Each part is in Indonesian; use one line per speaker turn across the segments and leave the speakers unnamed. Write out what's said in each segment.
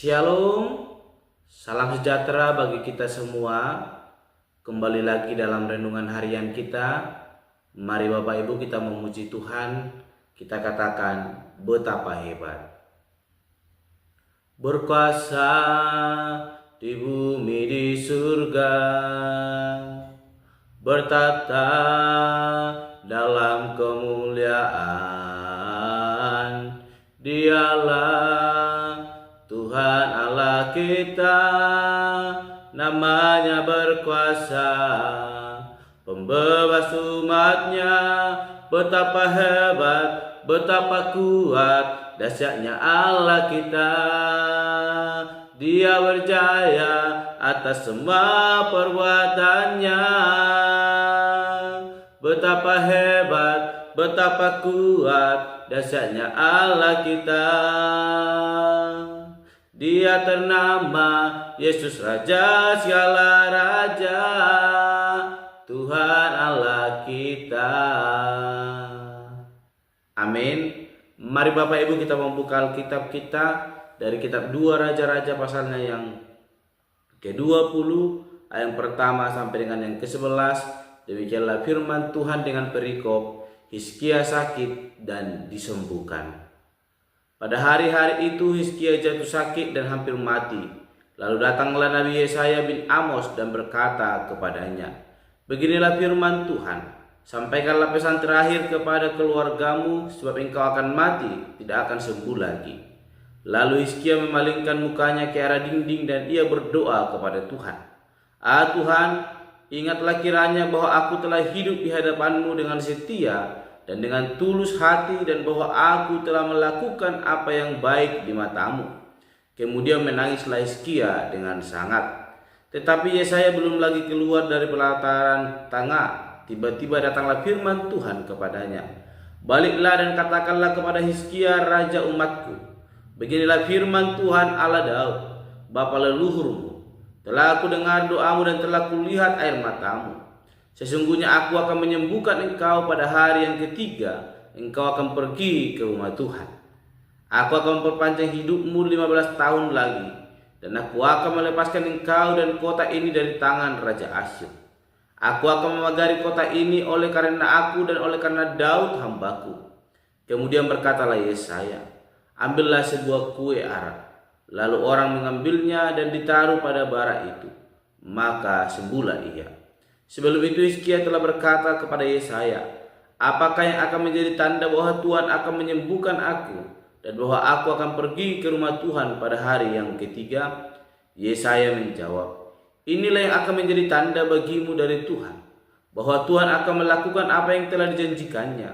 Shalom, salam sejahtera bagi kita semua. Kembali lagi dalam renungan harian kita. Mari Bapak Ibu kita memuji Tuhan. Kita katakan betapa hebat. Berkuasa di bumi di surga, bertata dalam kemuliaan. Dialah Tuhan Allah kita, namanya berkuasa, pembebas umatnya. Betapa hebat, betapa kuat, dahsyatnya Allah kita. Dia berjaya atas semua perbuatannya. Betapa hebat, betapa kuat, dahsyatnya Allah kita. Dia ternama Yesus Raja segala raja, Tuhan Allah kita. Amin. Mari Bapak Ibu kita membuka Alkitab kita dari kitab 2 Raja-Raja pasalnya yang ke-20 ayat pertama sampai dengan yang ke-11. Demikianlah firman Tuhan dengan perikop Hizkia sakit dan disembuhkan. Pada hari-hari itu Hizkia jatuh sakit dan hampir mati. Lalu datanglah Nabi Yesaya bin Amos dan berkata kepadanya, "Beginilah firman Tuhan, sampaikanlah pesan terakhir kepada keluargamu, sebab engkau akan mati, tidak akan sembuh lagi." Lalu Hizkia memalingkan mukanya ke arah dinding dan ia berdoa kepada Tuhan, "Ah Tuhan, ingatlah kiranya bahwa aku telah hidup di hadapan-Mu dengan setia dan dengan tulus hati, dan bahwa aku telah melakukan apa yang baik di mata-Mu." Kemudian menangislah Hizkia dengan sangat. Tetapi Yesaya belum lagi keluar dari pelataran tangga. Tiba-tiba datanglah firman Tuhan kepadanya, "Baliklah dan katakanlah kepada Hizkia raja umatku, beginilah firman Tuhan Allah Daud, bapa leluhurmu. Telah aku dengar doamu dan telah kulihat air matamu. Sesungguhnya aku akan menyembuhkan engkau pada hari yang ketiga. Engkau akan pergi ke rumah Tuhan. Aku akan memperpanjang hidupmu 15 tahun lagi, dan aku akan melepaskan engkau dan kota ini dari tangan Raja Asyur. Aku akan memagari kota ini oleh karena aku dan oleh karena Daud hambaku." Kemudian berkatalah Yesaya, "Ambillah sebuah kue arak." Lalu orang mengambilnya dan ditaruh pada bara itu, maka sembuhlah ia. Sebelum itu Hizkia telah berkata kepada Yesaya, "Apakah yang akan menjadi tanda bahwa Tuhan akan menyembuhkan aku, dan bahwa aku akan pergi ke rumah Tuhan pada hari yang ketiga?" Yesaya menjawab, "Inilah yang akan menjadi tanda bagimu dari Tuhan, bahwa Tuhan akan melakukan apa yang telah dijanjikannya.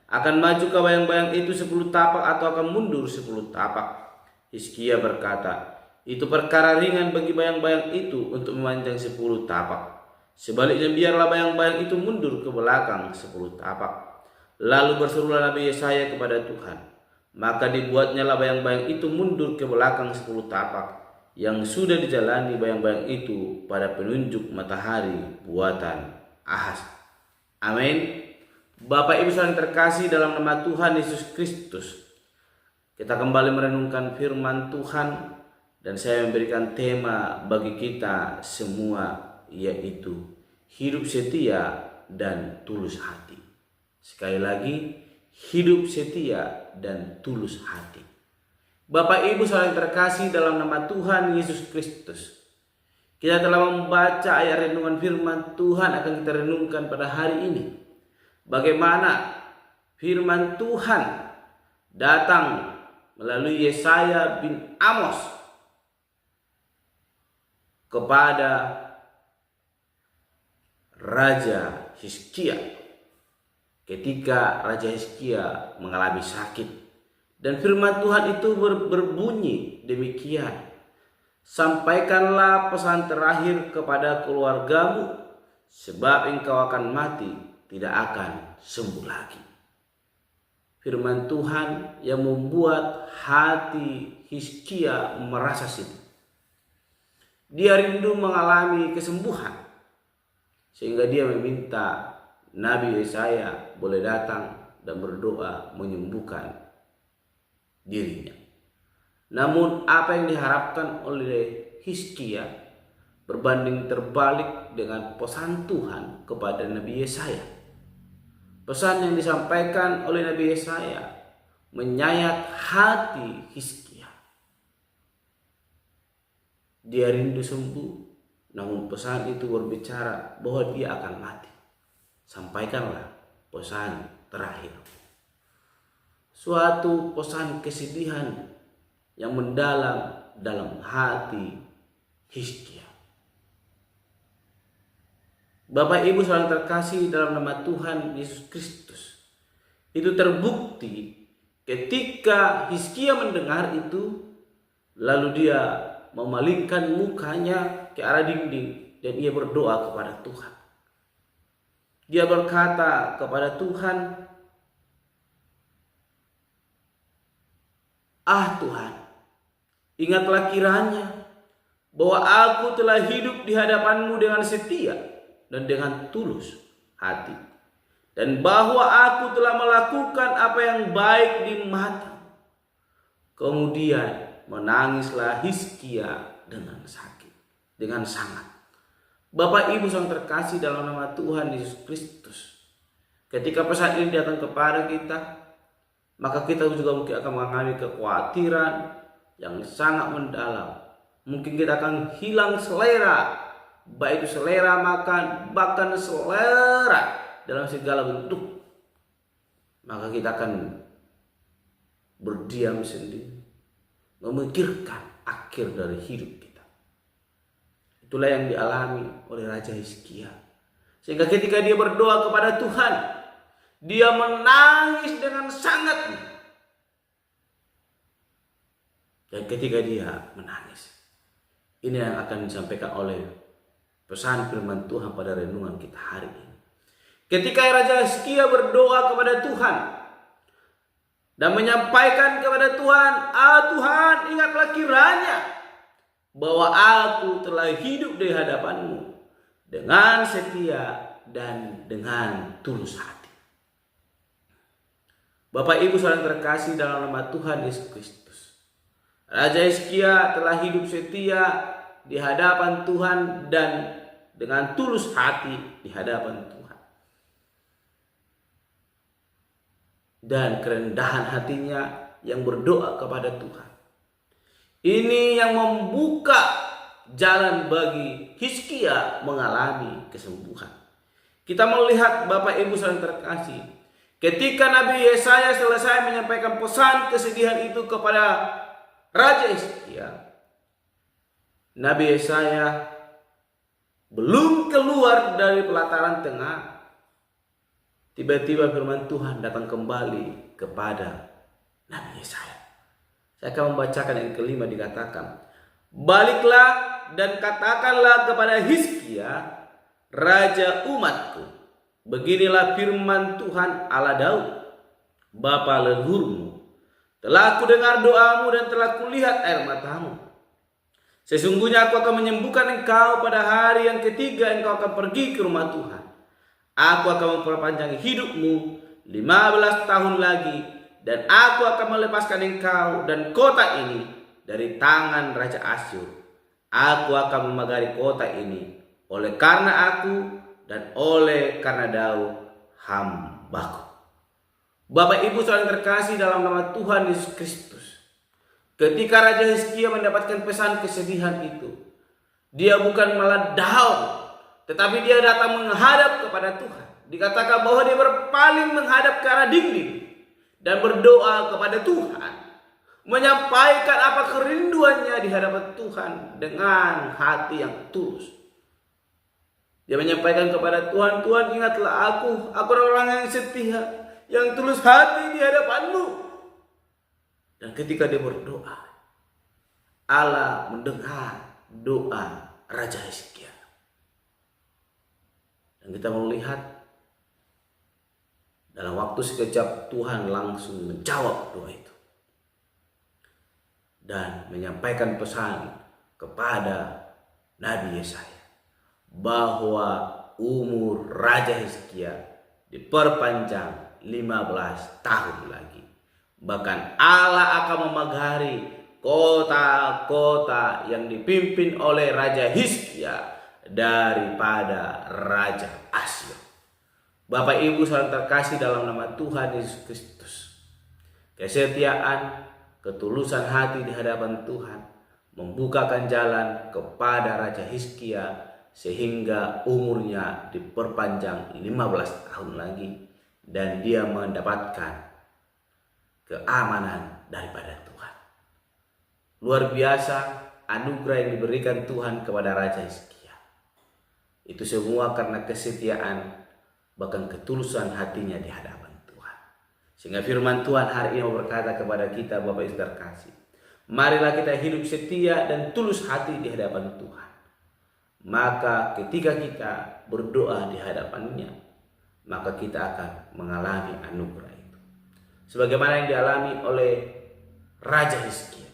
Akan maju ke bayang-bayang itu 10 tapak atau akan mundur 10 tapak." Hizkia berkata, "Itu perkara ringan bagi bayang-bayang itu untuk memanjang 10 tapak. Sebaliknya biarlah bayang-bayang itu mundur ke belakang 10 tapak." Lalu berserulah Nabi Yesaya kepada Tuhan. Maka dibuatnyalah bayang-bayang itu mundur ke belakang 10 tapak, yang sudah dijalani bayang-bayang itu pada penunjuk matahari buatan Ahaz. Amin. Bapak Ibu saudara terkasih dalam nama Tuhan Yesus Kristus, kita kembali merenungkan firman Tuhan, dan saya memberikan tema bagi kita semua, yaitu hidup setia dan tulus hati. Sekali lagi, hidup setia dan tulus hati. Bapak Ibu saudara terkasih dalam nama Tuhan Yesus Kristus, kita telah membaca ayat renungan firman Tuhan akan kita renungkan pada hari ini. Bagaimana firman Tuhan datang melalui Yesaya bin Amos kepada Raja Hizkia ketika Raja Hizkia mengalami sakit. Dan firman Tuhan itu berbunyi demikian, "Sampaikanlah pesan terakhir kepada keluargamu, sebab engkau akan mati, tidak akan sembuh lagi." Firman Tuhan yang membuat hati Hizkia merasa sedih. Dia rindu mengalami kesembuhan, sehingga dia meminta Nabi Yesaya boleh datang dan berdoa menyembuhkan dirinya. Namun apa yang diharapkan oleh Hizkia berbanding terbalik dengan pesan Tuhan kepada Nabi Yesaya. Pesan yang disampaikan oleh Nabi Yesaya menyayat hati Hizkia. Dia rindu sembuh, namun pesan itu berbicara bahwa dia akan mati. Sampaikanlah pesan terakhir. Suatu pesan kesedihan yang mendalam dalam hati Hizkia. Bapak Ibu saudara terkasih dalam nama Tuhan Yesus Kristus, itu terbukti ketika Hizkia mendengar itu, lalu dia memalingkan mukanya ke arah dinding dan ia berdoa kepada Tuhan. Dia berkata kepada Tuhan, "Ah Tuhan, ingatlah kiranya bahwa aku telah hidup di hadapan-Mu dengan setia dan dengan tulus hati, dan bahwa aku telah melakukan apa yang baik di mata." Kemudian menangislah Hizkia dengan sakit, dengan sangat. Bapak Ibu yang terkasih dalam nama Tuhan Yesus Kristus, ketika pesan ini datang kepada kita, maka kita juga mungkin akan mengalami kekhawatiran yang sangat mendalam. Mungkin kita akan hilang selera, baik itu selera makan, bahkan selera dalam segala bentuk. Maka kita akan berdiam sendiri, memikirkan akhir dari hidup kita. Itulah yang dialami oleh Raja Hizkia. Sehingga ketika dia berdoa kepada Tuhan, dia menangis dengan sangat. Dan ketika dia menangis, ini yang akan disampaikan oleh pesan firman Tuhan pada renungan kita hari ini. Ketika Raja Hizkia berdoa kepada Tuhan dan menyampaikan kepada Tuhan, "Ah Tuhan, ingatlah kiranya bahwa aku telah hidup di hadapan-Mu dengan setia dan dengan tulus hati." Bapak Ibu saudara terkasih dalam nama Tuhan Yesus Kristus, Raja Hizkia telah hidup setia di hadapan Tuhan dan dengan tulus hati di hadapan Tuhan. Dan kerendahan hatinya yang berdoa kepada Tuhan, ini yang membuka jalan bagi Hizkia mengalami kesembuhan. Kita melihat Bapak Ibu saudara terkasih, ketika Nabi Yesaya selesai menyampaikan pesan kesedihan itu kepada Raja Hizkia, Nabi Yesaya belum keluar dari pelataran tengah, tiba-tiba firman Tuhan datang kembali kepada Nabi Yesaya. Saya akan membacakan yang kelima, dikatakan, "Baliklah dan katakanlah kepada Hizkia, raja umatku, beginilah firman Tuhan Allah Daud, bapa leluhurmu. Telah aku dengar doamu dan telah kulihat air matamu. Sesungguhnya aku akan menyembuhkan engkau pada hari yang ketiga engkau akan pergi ke rumah Tuhan. Aku akan memperpanjang hidupmu 15 tahun lagi, dan aku akan melepaskan engkau dan kota ini dari tangan Raja Asyur. Aku akan memagari kota ini oleh karena aku dan oleh karena Daud hambaku." Bapak Ibu saudara terkasih dalam nama Tuhan Yesus Kristus, ketika Raja Hizkia mendapatkan pesan kesedihan itu, dia bukan malah down, tetapi dia datang menghadap kepada Tuhan. Dikatakan bahwa dia berpaling menghadap ke arah dinding dan berdoa kepada Tuhan, menyampaikan apa kerinduannya di hadapan Tuhan dengan hati yang tulus. Dia menyampaikan kepada Tuhan, "Tuhan, ingatlah aku orang yang setia, yang tulus hati di hadapan-Mu." Dan ketika dia berdoa, Allah mendengar doa Raja Hizkia. Dan kita melihat dalam waktu sekejap Tuhan langsung menjawab doa itu dan menyampaikan pesan kepada Nabi Yesaya bahwa umur Raja Hizkia diperpanjang 15 tahun lagi. Bahkan Allah akan memagari kota-kota yang dipimpin oleh Raja Hizkia daripada Raja Asyur. Bapak Ibu saudara terkasih dalam nama Tuhan Yesus Kristus, kesetiaan, ketulusan hati di hadapan Tuhan membukakan jalan kepada Raja Hizkia sehingga umurnya diperpanjang 15 tahun lagi dan dia mendapatkan keamanan daripada Tuhan. Luar biasa anugerah yang diberikan Tuhan kepada Raja Hizkia. Itu semua karena kesetiaan bahkan ketulusan hatinya di hadapan Tuhan. Sehingga firman Tuhan hari ini berkata kepada kita Bapak Ibu terkasih, marilah kita hidup setia dan tulus hati di hadapan Tuhan. Maka ketika kita berdoa di hadapannya, maka kita akan mengalami anugerah itu. Sebagaimana yang dialami oleh Raja Hizkia.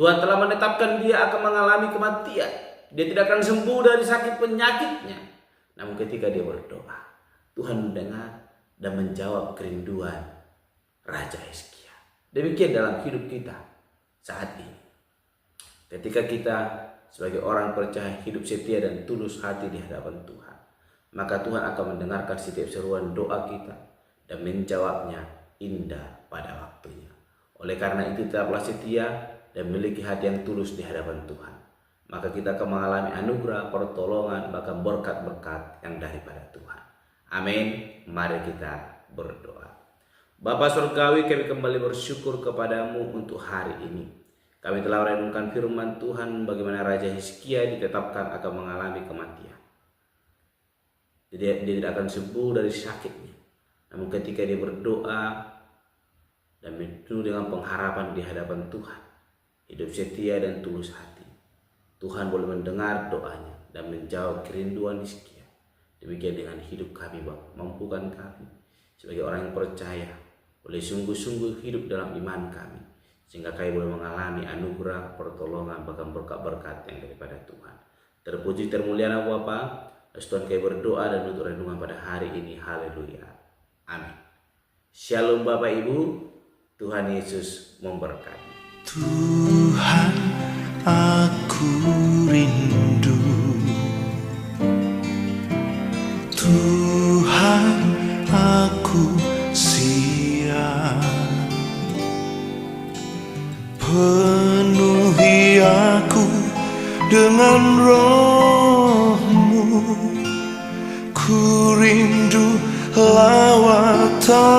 Tuhan telah menetapkan dia akan mengalami kematian. Dia tidak akan sembuh dari sakit penyakitnya. Namun ketika dia berdoa, Tuhan mendengar dan menjawab kerinduan Raja Hizkia. Demikian dalam hidup kita saat ini. Ketika kita sebagai orang percaya hidup setia dan tulus hati di hadapan Tuhan, maka Tuhan akan mendengarkan setiap seruan doa kita dan menjawabnya indah pada waktunya. Oleh karena itu tetaplah setia dan memiliki hati yang tulus di hadapan Tuhan, maka kita akan mengalami anugerah, pertolongan, bahkan berkat-berkat yang daripada Tuhan. Amin. Mari kita berdoa. Bapa Surgawi, kami kembali bersyukur kepadamu untuk hari ini. Kami telah merenungkan firman Tuhan bagaimana Raja Hizkia ditetapkan akan mengalami kematian. Dia tidak akan sembuh dari sakitnya. Namun ketika dia berdoa dan penuh dengan pengharapan di hadapan Tuhan, hidup setia dan tulus hati, Tuhan boleh mendengar doanya dan menjawab kerinduan Hizkia. Demikian dengan hidup kami, Bapak. Mampukan kami sebagai orang yang percaya boleh sungguh-sungguh hidup dalam iman kami, sehingga kami boleh mengalami anugerah, pertolongan, bahkan berkat-berkat yang daripada Tuhan. Terpuji termulia nama Bapa. Tuhan kami berdoa dan untuk renungan pada hari ini. Haleluya. Amin. Shalom Bapak Ibu. Tuhan Yesus memberkati.
Tuhan, aku rindu. Tuhan, aku siap. Penuhi aku dengan roh-Mu. Ku rindu lawatan